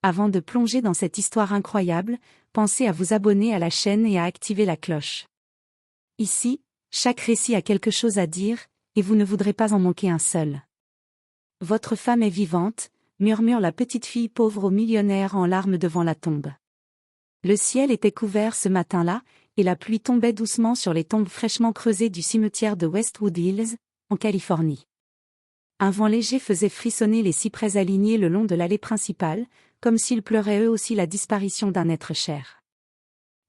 Avant de plonger dans cette histoire incroyable, pensez à vous abonner à la chaîne et à activer la cloche. Ici, chaque récit a quelque chose à dire, et vous ne voudrez pas en manquer un seul. Votre femme est vivante, murmure la petite fille pauvre au millionnaire en larmes devant la tombe. Le ciel était couvert ce matin-là, et la pluie tombait doucement sur les tombes fraîchement creusées du cimetière de Westwood Hills, en Californie. Un vent léger faisait frissonner les cyprès alignés le long de l'allée principale, comme s'ils pleuraient eux aussi la disparition d'un être cher.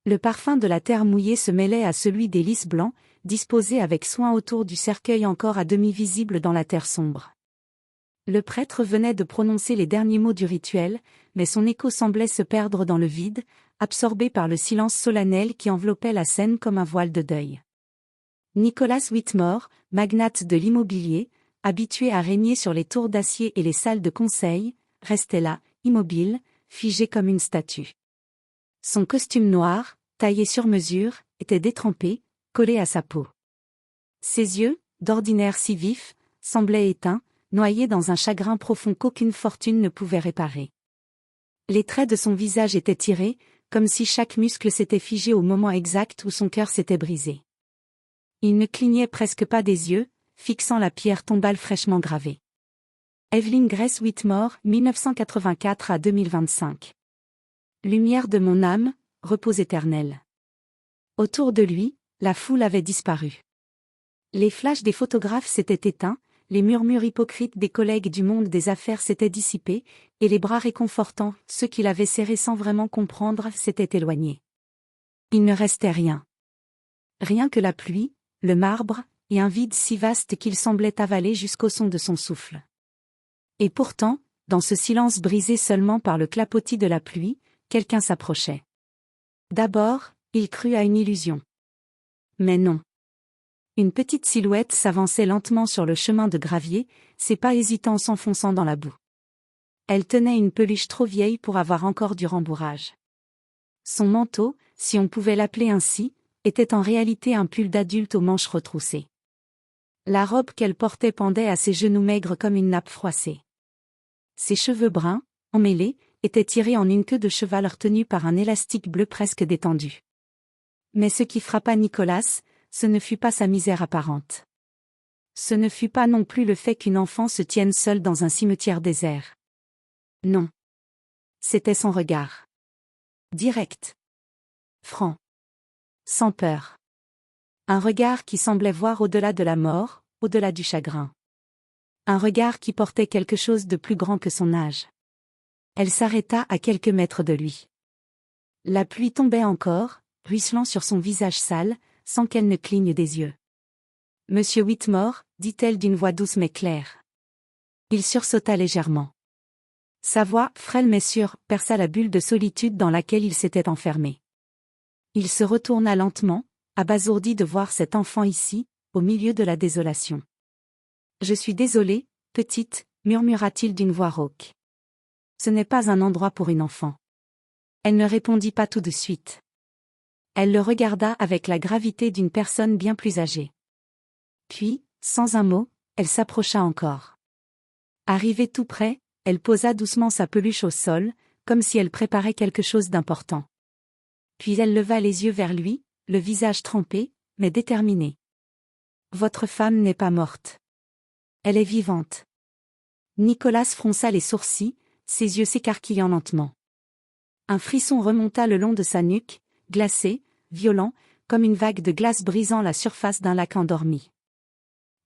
Le parfum de la terre mouillée se mêlait à celui des lys blancs, disposés avec soin autour du cercueil encore à demi visible dans la terre sombre. Le prêtre venait de prononcer les derniers mots du rituel, mais son écho semblait se perdre dans le vide, absorbé par le silence solennel qui enveloppait la scène comme un voile de deuil. Nicholas Whitmore, magnate de l'immobilier, habitué à régner sur les tours d'acier et les salles de conseil, restait là, immobile, figé comme une statue. Son costume noir, taillé sur mesure, était détrempé, collé à sa peau. Ses yeux, d'ordinaire si vifs, semblaient éteints, noyés dans un chagrin profond qu'aucune fortune ne pouvait réparer. Les traits de son visage étaient tirés, comme si chaque muscle s'était figé au moment exact où son cœur s'était brisé. Il ne clignait presque pas des yeux, fixant la pierre tombale fraîchement gravée. Evelyn Grace Whitmore, 1984 à 2025. Lumière de mon âme, repos éternel. Autour de lui, la foule avait disparu. Les flashs des photographes s'étaient éteints, les murmures hypocrites des collègues du monde des affaires s'étaient dissipés, et les bras réconfortants, ceux qui l'avaient serré sans vraiment comprendre, s'étaient éloignés. Il ne restait rien. Rien que la pluie, le marbre, et un vide si vaste qu'il semblait avaler jusqu'au son de son souffle. Et pourtant, dans ce silence brisé seulement par le clapotis de la pluie, quelqu'un s'approchait. D'abord, il crut à une illusion. Mais non. Une petite silhouette s'avançait lentement sur le chemin de gravier, ses pas hésitants s'enfonçant dans la boue. Elle tenait une peluche trop vieille pour avoir encore du rembourrage. Son manteau, si on pouvait l'appeler ainsi, était en réalité un pull d'adulte aux manches retroussées. La robe qu'elle portait pendait à ses genoux maigres comme une nappe froissée. Ses cheveux bruns, emmêlés, étaient tirés en une queue de cheval retenue par un élastique bleu presque détendu. Mais ce qui frappa Nicholas, ce ne fut pas sa misère apparente. Ce ne fut pas non plus le fait qu'une enfant se tienne seule dans un cimetière désert. Non. C'était son regard. Direct. Franc. Sans peur. Un regard qui semblait voir au-delà de la mort, au-delà du chagrin. Un regard qui portait quelque chose de plus grand que son âge. Elle s'arrêta à quelques mètres de lui. La pluie tombait encore, ruisselant sur son visage sale, sans qu'elle ne cligne des yeux. « Monsieur Whitmore » dit-elle d'une voix douce mais claire. Il sursauta légèrement. Sa voix, frêle mais sûre, perça la bulle de solitude dans laquelle il s'était enfermé. Il se retourna lentement, abasourdi de voir cet enfant ici, au milieu de la désolation. « Je suis désolé, petite » murmura-t-il d'une voix rauque. « Ce n'est pas un endroit pour une enfant. » Elle ne répondit pas tout de suite. Elle le regarda avec la gravité d'une personne bien plus âgée. Puis, sans un mot, elle s'approcha encore. Arrivée tout près, elle posa doucement sa peluche au sol, comme si elle préparait quelque chose d'important. Puis elle leva les yeux vers lui, le visage trempé, mais déterminé. « Votre femme n'est pas morte. Elle est vivante. » Nicholas fronça les sourcils, ses yeux s'écarquillant lentement. Un frisson remonta le long de sa nuque, glacé, violent, comme une vague de glace brisant la surface d'un lac endormi.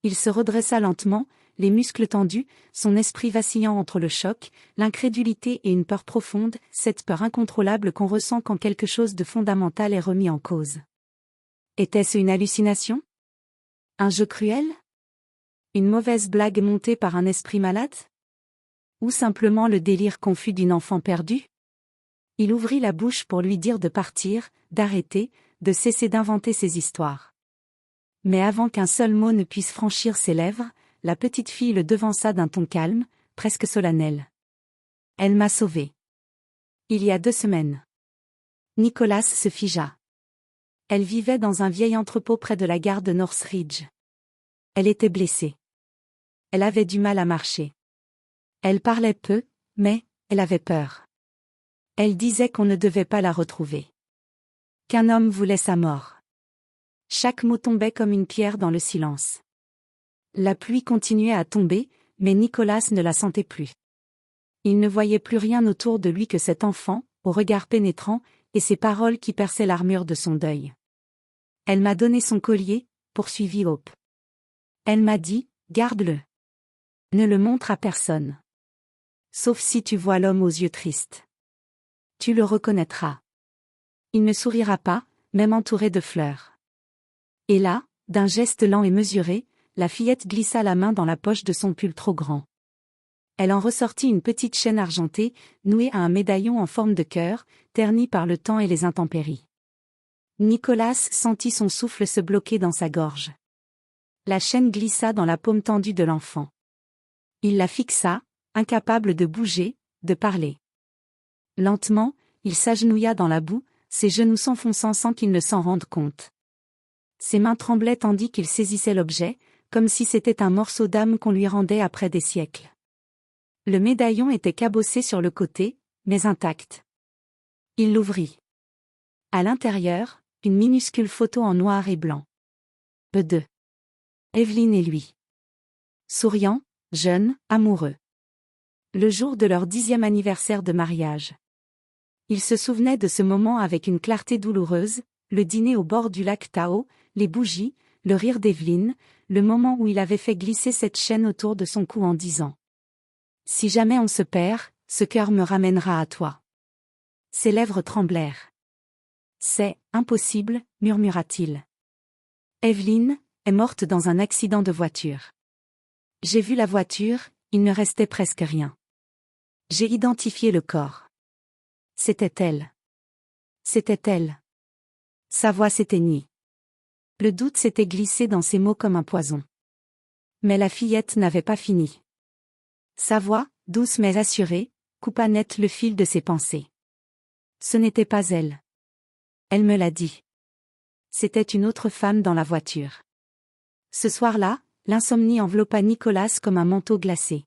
Il se redressa lentement, les muscles tendus, son esprit vacillant entre le choc, l'incrédulité et une peur profonde, cette peur incontrôlable qu'on ressent quand quelque chose de fondamental est remis en cause. Était-ce une hallucination? Un jeu cruel? Une mauvaise blague montée par un esprit malade? Ou simplement le délire confus d'une enfant perdue? Il ouvrit la bouche pour lui dire de partir, d'arrêter, de cesser d'inventer ses histoires. Mais avant qu'un seul mot ne puisse franchir ses lèvres, la petite fille le devança d'un ton calme, presque solennel. « Elle m'a sauvé. Il y a 2 semaines. » Nicholas se figea. Elle vivait dans un vieil entrepôt près de la gare de Northridge. Elle était blessée. Elle avait du mal à marcher. Elle parlait peu, mais elle avait peur. Elle disait qu'on ne devait pas la retrouver. Qu'un homme voulait sa mort. Chaque mot tombait comme une pierre dans le silence. La pluie continuait à tomber, mais Nicolas ne la sentait plus. Il ne voyait plus rien autour de lui que cet enfant, au regard pénétrant, et ces paroles qui perçaient l'armure de son deuil. Elle m'a donné son collier, poursuivit Hope. Elle m'a dit, garde-le. Ne le montre à personne. Sauf si tu vois l'homme aux yeux tristes. Tu le reconnaîtras. Il ne sourira pas, même entouré de fleurs. Et là, d'un geste lent et mesuré, la fillette glissa la main dans la poche de son pull trop grand. Elle en ressortit une petite chaîne argentée, nouée à un médaillon en forme de cœur, terni par le temps et les intempéries. Nicolas sentit son souffle se bloquer dans sa gorge. La chaîne glissa dans la paume tendue de l'enfant. Il la fixa, incapable de bouger, de parler. Lentement, il s'agenouilla dans la boue, ses genoux s'enfonçant sans qu'il ne s'en rende compte. Ses mains tremblaient tandis qu'il saisissait l'objet, comme si c'était un morceau d'âme qu'on lui rendait après des siècles. Le médaillon était cabossé sur le côté, mais intact. Il l'ouvrit. À l'intérieur, une minuscule photo en noir et blanc. De Evelyne et lui. Souriant, jeune, amoureux. Le jour de leur 10e anniversaire de mariage. Il se souvenait de ce moment avec une clarté douloureuse, le dîner au bord du lac Tao, les bougies, le rire d'Evelyne, le moment où il avait fait glisser cette chaîne autour de son cou en disant « Si jamais on se perd, ce cœur me ramènera à toi. » Ses lèvres tremblèrent. « C'est impossible, murmura-t-il. Evelyne est morte dans un accident de voiture. J'ai vu la voiture, il ne restait presque rien. J'ai identifié le corps. C'était elle. C'était elle. » Sa voix s'éteignit. Le doute s'était glissé dans ses mots comme un poison. Mais la fillette n'avait pas fini. Sa voix, douce mais assurée, coupa net le fil de ses pensées. Ce n'était pas elle. Elle me l'a dit. C'était une autre femme dans la voiture. Ce soir-là, l'insomnie enveloppa Nicolas comme un manteau glacé.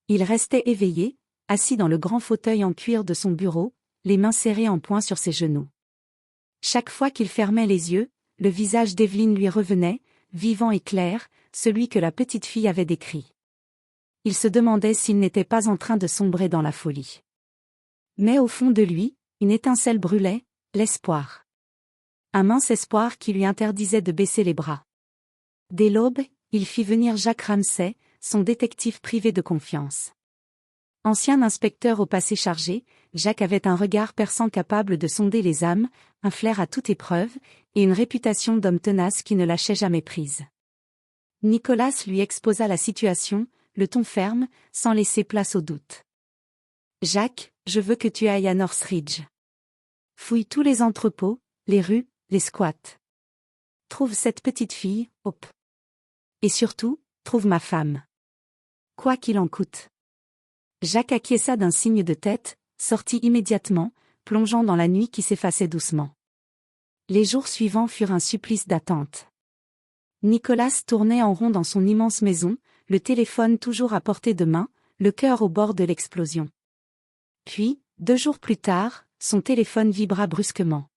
Il restait éveillé, assis dans le grand fauteuil en cuir de son bureau, les mains serrées en poing sur ses genoux. Chaque fois qu'il fermait les yeux, le visage d'Evelyne lui revenait, vivant et clair, celui que la petite fille avait décrit. Il se demandait s'il n'était pas en train de sombrer dans la folie. Mais au fond de lui, une étincelle brûlait, l'espoir. Un mince espoir qui lui interdisait de baisser les bras. Dès l'aube, il fit venir Jacques Ramsay, son détective privé de confiance. Ancien inspecteur au passé chargé, Jacques avait un regard perçant capable de sonder les âmes, un flair à toute épreuve, et une réputation d'homme tenace qui ne lâchait jamais prise. Nicolas lui exposa la situation, le ton ferme, sans laisser place au doute. « Jacques, je veux que tu ailles à Northridge. Fouille tous les entrepôts, les rues, les squats. Trouve cette petite fille, Hope. Et surtout, trouve ma femme. Quoi qu'il en coûte. » Jacques acquiesça d'un signe de tête, sortit immédiatement, plongeant dans la nuit qui s'effaçait doucement. Les jours suivants furent un supplice d'attente. Nicolas tournait en rond dans son immense maison, le téléphone toujours à portée de main, le cœur au bord de l'explosion. Puis, 2 jours plus tard, son téléphone vibra brusquement.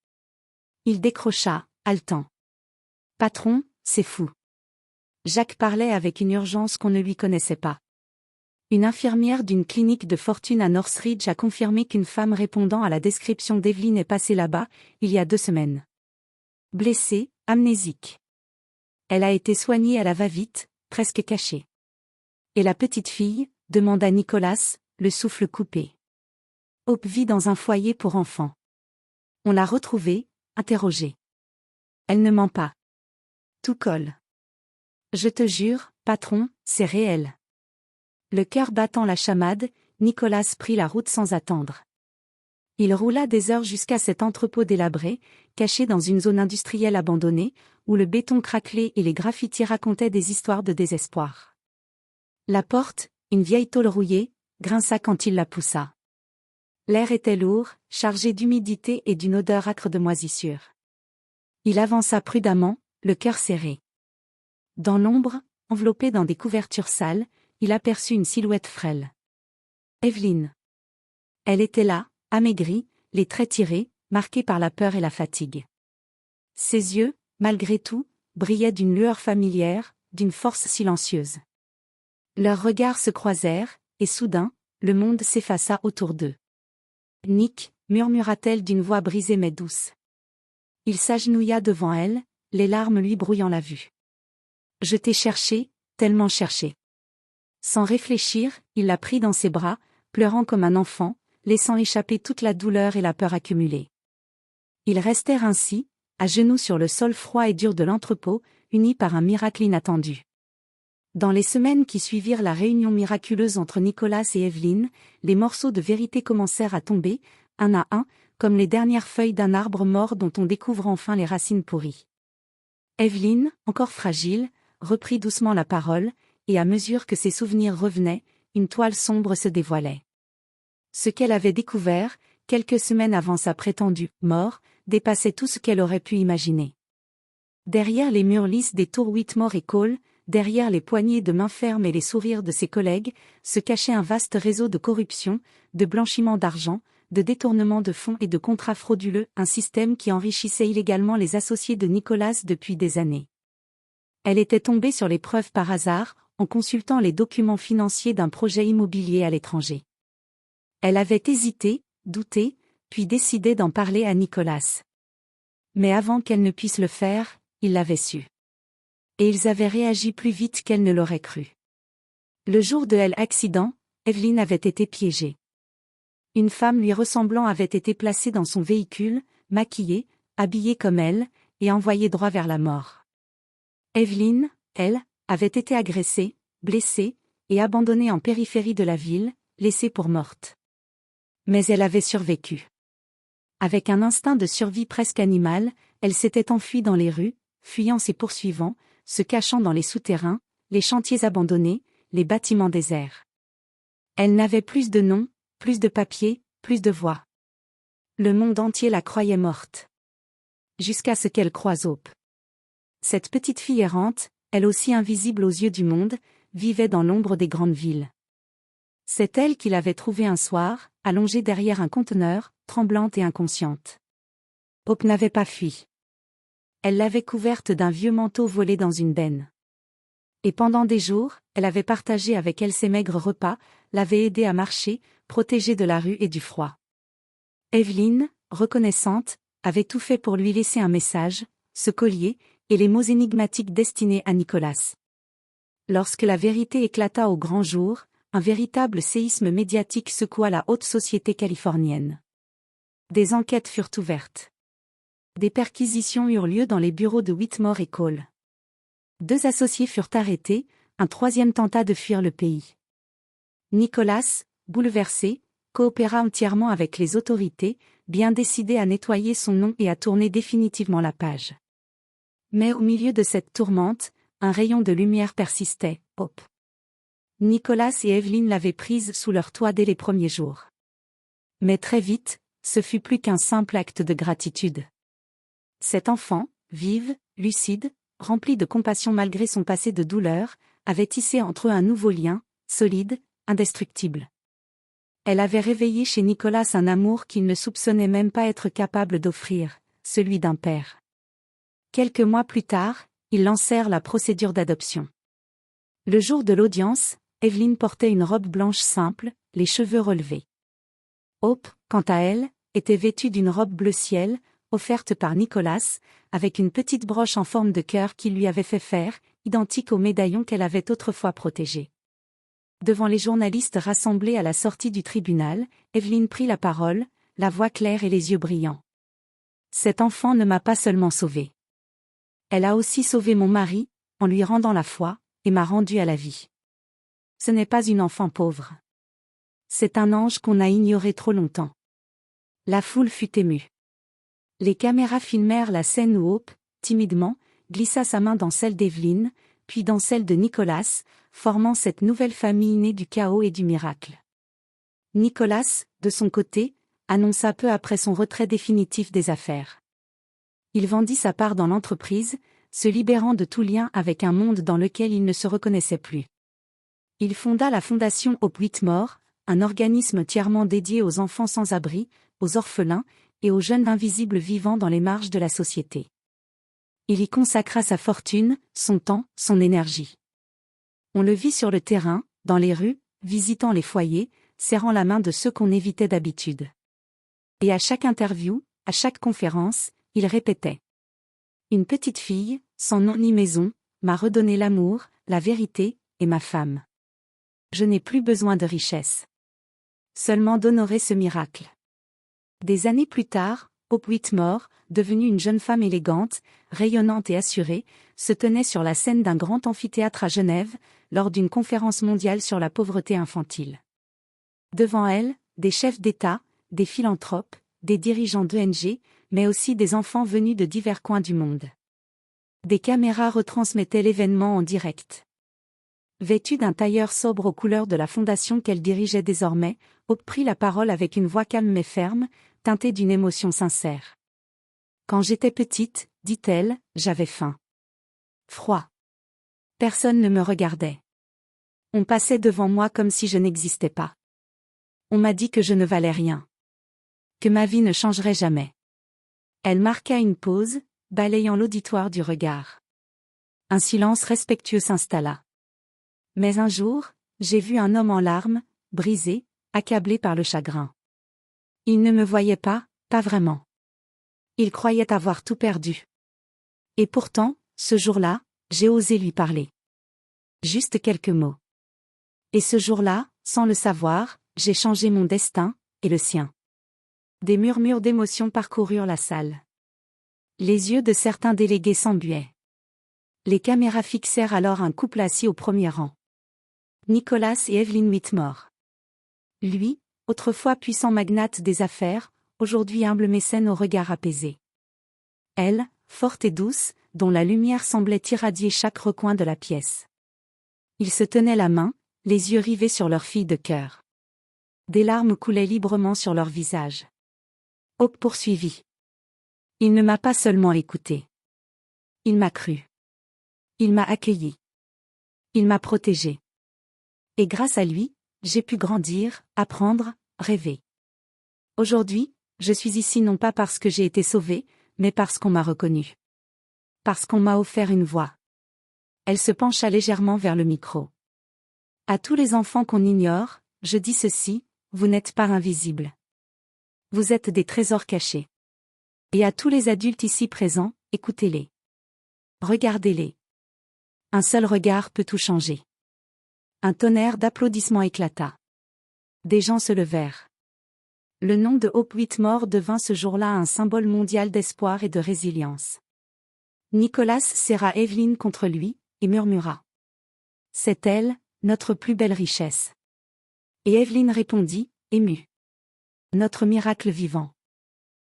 Il décrocha, haletant. « Patron, c'est fou. » Jacques parlait avec une urgence qu'on ne lui connaissait pas. Une infirmière d'une clinique de fortune à Northridge a confirmé qu'une femme répondant à la description d'Evelyne est passée là-bas, il y a 2 semaines. Blessée, amnésique. Elle a été soignée à la va-vite, presque cachée. Et la petite fille, demanda Nicolas, le souffle coupé. Hope vit dans un foyer pour enfants. On l'a retrouvée, interrogée. Elle ne ment pas. Tout colle. Je te jure, patron, c'est réel. Le cœur battant la chamade, Nicolas prit la route sans attendre. Il roula des heures jusqu'à cet entrepôt délabré, caché dans une zone industrielle abandonnée, où le béton craquelait et les graffitis racontaient des histoires de désespoir. La porte, une vieille tôle rouillée, grinça quand il la poussa. L'air était lourd, chargé d'humidité et d'une odeur âcre de moisissure. Il avança prudemment, le cœur serré. Dans l'ombre, enveloppé dans des couvertures sales, il aperçut une silhouette frêle. Evelyne. Elle était là, amaigri, les traits tirés, marqués par la peur et la fatigue. Ses yeux, malgré tout, brillaient d'une lueur familière, d'une force silencieuse. Leurs regards se croisèrent, et soudain, le monde s'effaça autour d'eux. « Nick » murmura-t-elle d'une voix brisée mais douce. Il s'agenouilla devant elle, les larmes lui brouillant la vue. « Je t'ai cherché, tellement cherché. » Sans réfléchir, il la prit dans ses bras, pleurant comme un enfant, laissant échapper toute la douleur et la peur accumulée. Ils restèrent ainsi, à genoux sur le sol froid et dur de l'entrepôt, unis par un miracle inattendu. Dans les semaines qui suivirent la réunion miraculeuse entre Nicolas et Evelyn, les morceaux de vérité commencèrent à tomber, un à un, comme les dernières feuilles d'un arbre mort dont on découvre enfin les racines pourries. Evelyn, encore fragile, reprit doucement la parole, et à mesure que ses souvenirs revenaient, une toile sombre se dévoilait. Ce qu'elle avait découvert, quelques semaines avant sa prétendue « mort », dépassait tout ce qu'elle aurait pu imaginer. Derrière les murs lisses des tours Whitmore et Cole, derrière les poignées de main fermes et les sourires de ses collègues, se cachait un vaste réseau de corruption, de blanchiment d'argent, de détournement de fonds et de contrats frauduleux, un système qui enrichissait illégalement les associés de Nicolas depuis des années. Elle était tombée sur les preuves par hasard, en consultant les documents financiers d'un projet immobilier à l'étranger. Elle avait hésité, douté, puis décidé d'en parler à Nicolas. Mais avant qu'elle ne puisse le faire, il l'avait su. Et ils avaient réagi plus vite qu'elle ne l'aurait cru. Le jour de l'accident, Evelyn avait été piégée. Une femme lui ressemblant avait été placée dans son véhicule, maquillée, habillée comme elle, et envoyée droit vers la mort. Evelyn, elle, avait été agressée, blessée, et abandonnée en périphérie de la ville, laissée pour morte. Mais elle avait survécu. Avec un instinct de survie presque animal, elle s'était enfuie dans les rues, fuyant ses poursuivants, se cachant dans les souterrains, les chantiers abandonnés, les bâtiments déserts. Elle n'avait plus de nom, plus de papier, plus de voix. Le monde entier la croyait morte. Jusqu'à ce qu'elle croise Hope. Cette petite fille errante, elle aussi invisible aux yeux du monde, vivait dans l'ombre des grandes villes. C'est elle qui l'avait trouvée un soir, allongée derrière un conteneur, tremblante et inconsciente. Hope n'avait pas fui. Elle l'avait couverte d'un vieux manteau volé dans une benne. Et pendant des jours, elle avait partagé avec elle ses maigres repas, l'avait aidée à marcher, protégée de la rue et du froid. Evelyn, reconnaissante, avait tout fait pour lui laisser un message, ce collier, et les mots énigmatiques destinés à Nicolas. Lorsque la vérité éclata au grand jour, un véritable séisme médiatique secoua la haute société californienne. Des enquêtes furent ouvertes. Des perquisitions eurent lieu dans les bureaux de Whitmore et Cole. 2 associés furent arrêtés, un 3e tenta de fuir le pays. Nicolas, bouleversé, coopéra entièrement avec les autorités, bien décidé à nettoyer son nom et à tourner définitivement la page. Mais au milieu de cette tourmente, un rayon de lumière persistait, Hope. Nicolas et Evelyn l'avaient prise sous leur toit dès les premiers jours. Mais très vite, ce fut plus qu'un simple acte de gratitude. Cet enfant, vive, lucide, rempli de compassion malgré son passé de douleur, avait tissé entre eux un nouveau lien, solide, indestructible. Elle avait réveillé chez Nicolas un amour qu'il ne soupçonnait même pas être capable d'offrir, celui d'un père. Quelques mois plus tard, ils lancèrent la procédure d'adoption. Le jour de l'audience, Evelyn portait une robe blanche simple, les cheveux relevés. Hope, quant à elle, était vêtue d'une robe bleu ciel, offerte par Nicolas, avec une petite broche en forme de cœur qu'il lui avait fait faire, identique au médaillon qu'elle avait autrefois protégé. Devant les journalistes rassemblés à la sortie du tribunal, Evelyn prit la parole, la voix claire et les yeux brillants. « Cet enfant ne m'a pas seulement sauvée. Elle a aussi sauvé mon mari, en lui rendant la foi, et m'a rendu à la vie. Ce n'est pas une enfant pauvre. C'est un ange qu'on a ignoré trop longtemps. » La foule fut émue. Les caméras filmèrent la scène où Hope, timidement, glissa sa main dans celle d'Evelyn, puis dans celle de Nicolas, formant cette nouvelle famille née du chaos et du miracle. Nicolas, de son côté, annonça peu après son retrait définitif des affaires. Il vendit sa part dans l'entreprise, se libérant de tout lien avec un monde dans lequel il ne se reconnaissait plus. Il fonda la fondation Hope Whitmore, un organisme entièrement dédié aux enfants sans abri, aux orphelins, et aux jeunes invisibles vivant dans les marges de la société. Il y consacra sa fortune, son temps, son énergie. On le vit sur le terrain, dans les rues, visitant les foyers, serrant la main de ceux qu'on évitait d'habitude. Et à chaque interview, à chaque conférence, il répétait. Une petite fille, sans nom ni maison, m'a redonné l'amour, la vérité, et ma femme. Je n'ai plus besoin de richesse. Seulement d'honorer ce miracle. Des années plus tard, Hope Whitmore, devenue une jeune femme élégante, rayonnante et assurée, se tenait sur la scène d'un grand amphithéâtre à Genève, lors d'une conférence mondiale sur la pauvreté infantile. Devant elle, des chefs d'État, des philanthropes, des dirigeants d'ONG, mais aussi des enfants venus de divers coins du monde. Des caméras retransmettaient l'événement en direct. Vêtue d'un tailleur sobre aux couleurs de la fondation qu'elle dirigeait désormais, Hope prit la parole avec une voix calme mais ferme, teintée d'une émotion sincère. Quand j'étais petite, dit-elle, j'avais faim. Froid. Personne ne me regardait. On passait devant moi comme si je n'existais pas. On m'a dit que je ne valais rien. Que ma vie ne changerait jamais. Elle marqua une pause, balayant l'auditoire du regard. Un silence respectueux s'installa. Mais un jour, j'ai vu un homme en larmes, brisé, accablé par le chagrin. Il ne me voyait pas vraiment. Il croyait avoir tout perdu. Et pourtant, ce jour-là, j'ai osé lui parler. Juste quelques mots. Et ce jour-là, sans le savoir, j'ai changé mon destin, et le sien. Des murmures d'émotion parcoururent la salle. Les yeux de certains délégués s'embuaient. Les caméras fixèrent alors un couple assis au premier rang. Nicholas et Evelyn Whitmore. Lui, autrefois puissant magnate des affaires, aujourd'hui humble mécène au regard apaisé. Elle, forte et douce, dont la lumière semblait irradier chaque recoin de la pièce. Ils se tenaient la main, les yeux rivés sur leur fille de cœur. Des larmes coulaient librement sur leur visage. Hope poursuivit. Il ne m'a pas seulement écouté. Il m'a cru. Il m'a accueilli. Il m'a protégé. Et grâce à lui, j'ai pu grandir, apprendre, rêver. Aujourd'hui, je suis ici non pas parce que j'ai été sauvée, mais parce qu'on m'a reconnue. Parce qu'on m'a offert une voix. Elle se pencha légèrement vers le micro. À tous les enfants qu'on ignore, je dis ceci, vous n'êtes pas invisibles. Vous êtes des trésors cachés. Et à tous les adultes ici présents, écoutez-les. Regardez-les. Un seul regard peut tout changer. Un tonnerre d'applaudissements éclata. Des gens se levèrent. Le nom de Hope Whitmore devint ce jour-là un symbole mondial d'espoir et de résilience. Nicholas serra Evelyn contre lui, et murmura. C'est elle, notre plus belle richesse. Et Evelyn répondit, émue. Notre miracle vivant.